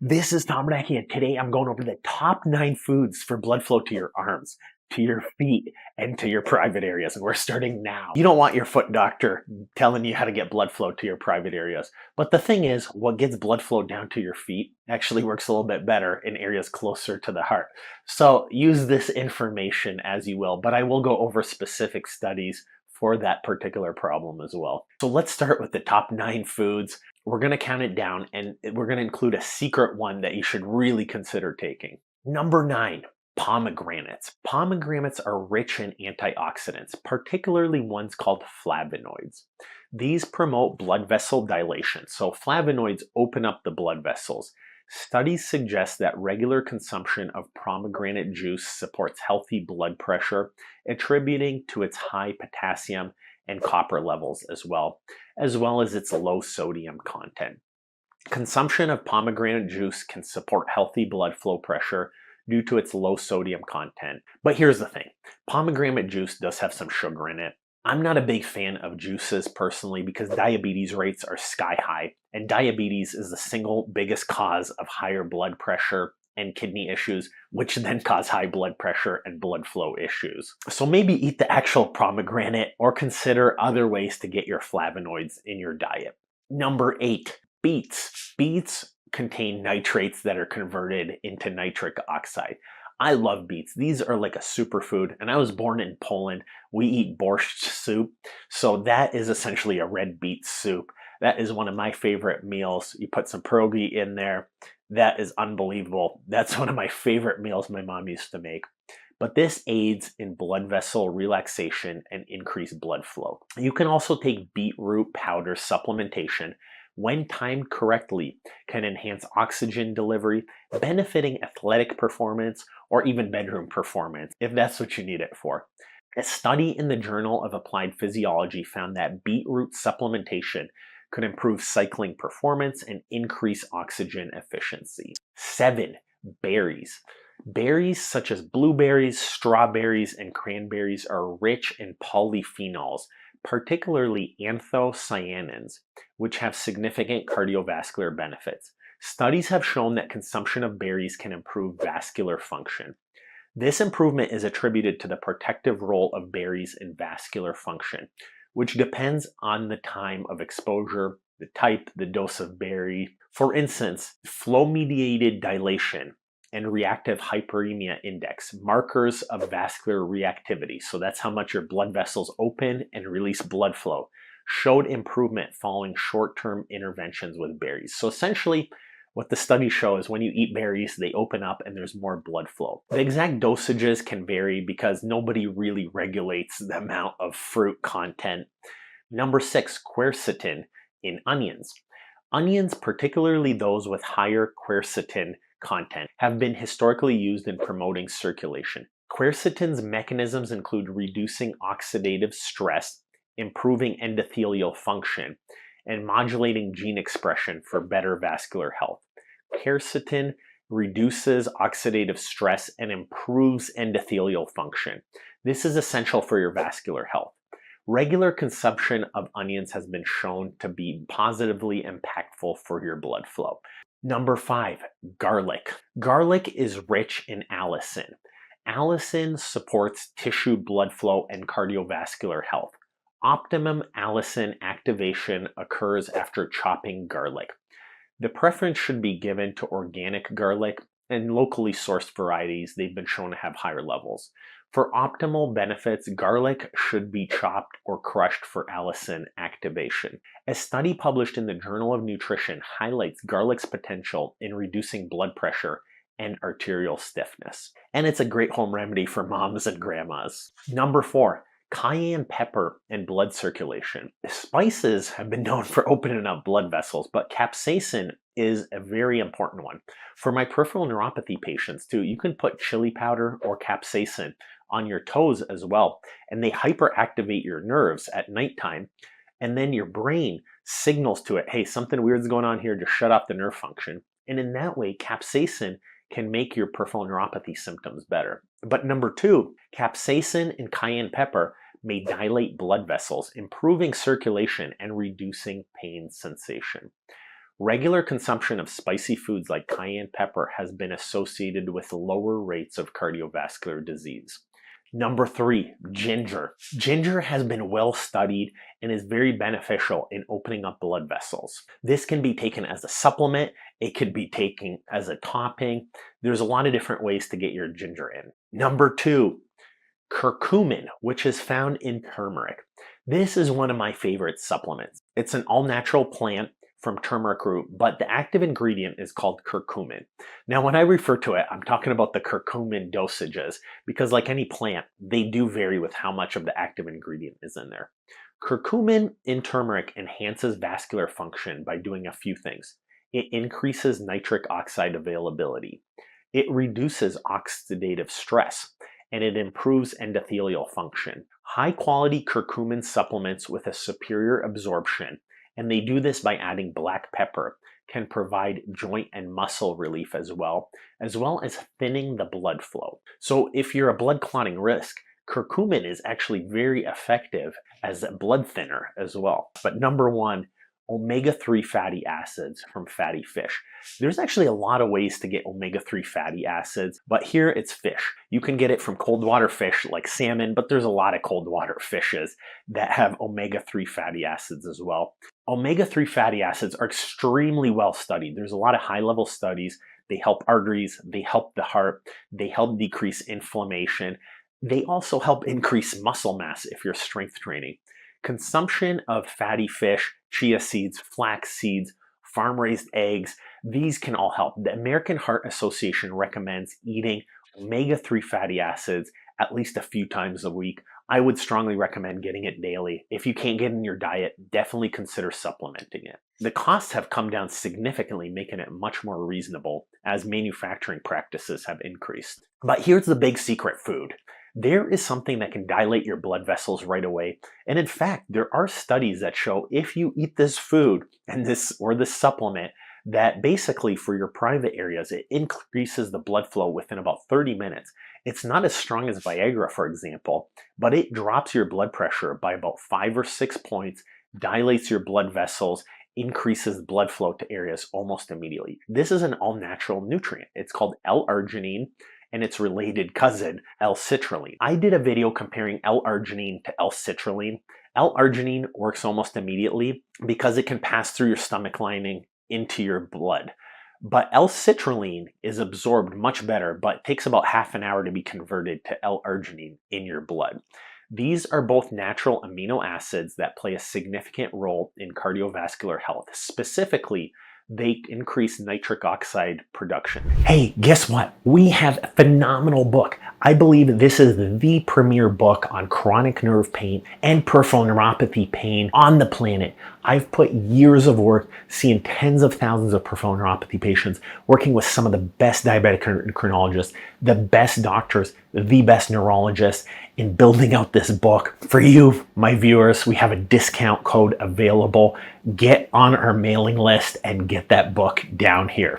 This is Tom Radke, and today I'm going over the top 9 foods for blood flow to your arms, to your feet, and to your private areas. And we're starting now. You don't want your foot doctor telling you how to get blood flow to your private areas. But the thing is, what gets blood flow down to your feet actually works a little bit better in areas closer to the heart. So use this information as you will, but I will go over specific studies for that particular problem as well. So let's start with the top 9 foods. We're going to count it down, and we're going to include a secret one that you should really consider taking. Number 9, pomegranates. Pomegranates are rich in antioxidants, particularly ones called flavonoids. These promote blood vessel dilation, so flavonoids open up the blood vessels. Studies suggest that regular consumption of pomegranate juice supports healthy blood pressure, attributing to its high potassium and copper levels as well as its low sodium content. Consumption of pomegranate juice can support healthy blood flow pressure due to its low sodium content. But here's the thing, pomegranate juice does have some sugar in it. I'm not a big fan of juices personally because diabetes rates are sky high, and diabetes is the single biggest cause of higher blood pressure and kidney issues, which then cause high blood pressure and blood flow issues. So maybe eat the actual pomegranate or consider other ways to get your flavonoids in your diet. Number 8, beets. Beets contain nitrates that are converted into nitric oxide. I love beets. These are like a superfood, and I was born in Poland. We eat borcht soup, so that is essentially a red beet soup. That is one of my favorite meals. You put some pierogi in there. That is unbelievable. That's one of my favorite meals my mom used to make. But this aids in blood vessel relaxation and increased blood flow. You can also take beetroot powder supplementation, when timed correctly, can enhance oxygen delivery, benefiting athletic performance or even bedroom performance, if that's what you need it for. A study in the Journal of Applied Physiology found that beetroot supplementation could improve cycling performance and increase oxygen efficiency. 7, berries. Berries such as blueberries, strawberries, and cranberries are rich in polyphenols, particularly anthocyanins, which have significant cardiovascular benefits. Studies have shown that consumption of berries can improve vascular function. This improvement is attributed to the protective role of berries in vascular function, which depends on the time of exposure, the type, the dose of berry. For instance, flow-mediated dilation and reactive hyperemia index, markers of vascular reactivity, so that's how much your blood vessels open and release blood flow, showed improvement following short-term interventions with berries. So essentially, what the studies show is when you eat berries, they open up and there's more blood flow. The exact dosages can vary because nobody really regulates the amount of fruit content. Number 6, quercetin in onions. Onions, particularly those with higher quercetin content, have been historically used in promoting circulation. Quercetin's mechanisms include reducing oxidative stress, improving endothelial function, and modulating gene expression for better vascular health. Quercetin reduces oxidative stress and improves endothelial function. This is essential for your vascular health. Regular consumption of onions has been shown to be positively impactful for your blood flow. Number 5, garlic. Garlic is rich in allicin. Allicin supports tissue blood flow and cardiovascular health. Optimum allicin activation occurs after chopping garlic. The preference should be given to organic garlic, and locally sourced varieties, they've been shown to have higher levels. For optimal benefits, garlic should be chopped or crushed for allicin activation. A study published in the Journal of Nutrition highlights garlic's potential in reducing blood pressure and arterial stiffness. And it's a great home remedy for moms and grandmas. Number 4, cayenne pepper and blood circulation. Spices have been known for opening up blood vessels, but capsaicin is a very important one. For my peripheral neuropathy patients too, you can put chili powder or capsaicin on your toes as well, and they hyperactivate your nerves at nighttime, and then your brain signals to it, hey, something weird's going on here, just shut off the nerve function. And in that way, capsaicin can make your peripheral neuropathy symptoms better. But number 2, capsaicin and cayenne pepper may dilate blood vessels, improving circulation and reducing pain sensation. Regular consumption of spicy foods like cayenne pepper has been associated with lower rates of cardiovascular disease. Number 3, ginger. Ginger has been well studied and is very beneficial in opening up blood vessels. This can be taken as a supplement, it could be taken as a topping. There's a lot of different ways to get your ginger in. Number 2, curcumin, which is found in turmeric. This is one of my favorite supplements. It's an all-natural plant from turmeric root, but the active ingredient is called curcumin. Now, when I refer to it, I'm talking about the curcumin dosages, because like any plant, they do vary with how much of the active ingredient is in there. Curcumin in turmeric enhances vascular function by doing a few things. It increases nitric oxide availability. It reduces oxidative stress, and it improves endothelial function. High-quality curcumin supplements with a superior absorption, and they do this by adding black pepper, can provide joint and muscle relief as well as thinning the blood flow. So if you're a blood clotting risk, curcumin is actually very effective as a blood thinner as well. But number 1, omega-3 fatty acids from fatty fish. There's actually a lot of ways to get omega-3 fatty acids, but here it's fish. You can get it from cold water fish like salmon, but there's a lot of cold water fishes that have omega-3 fatty acids as well. Omega-3 fatty acids are extremely well studied. There's a lot of high-level studies. They help arteries, they help the heart, they help decrease inflammation. They also help increase muscle mass if you're strength training. Consumption of fatty fish, chia seeds, flax seeds, farm-raised eggs, these can all help. The American Heart Association recommends eating omega-3 fatty acids at least a few times a week. I would strongly recommend getting it daily. If you can't get it in your diet, definitely consider supplementing it. The costs have come down significantly, making it much more reasonable as manufacturing practices have increased. But here's the big secret food. There is something that can dilate your blood vessels right away. And in fact, there are studies that show if you eat this food and this supplement, that basically for your private areas, it increases the blood flow within about 30 minutes. It's not as strong as Viagra, for example, but it drops your blood pressure by about 5 or 6 points, dilates your blood vessels, increases blood flow to areas almost immediately. This is an all-natural nutrient. It's called L-Arginine, and its related cousin, L-Citrulline. I did a video comparing L-Arginine to L-Citrulline. L-Arginine works almost immediately because it can pass through your stomach lining into your blood. But L-Citrulline is absorbed much better, but takes about half an hour to be converted to L-Arginine in your blood. These are both natural amino acids that play a significant role in cardiovascular health. Specifically, they increase nitric oxide production. Hey, guess what? We have a phenomenal book. I believe this is the premier book on chronic nerve pain and peripheral neuropathy pain on the planet. I've put years of work seeing tens of thousands of peripheral neuropathy patients, working with some of the best diabetic endocrinologists, the best doctors, the best neurologists, in building out this book. For you, my viewers, we have a discount code available. Get on our mailing list and get that book down here.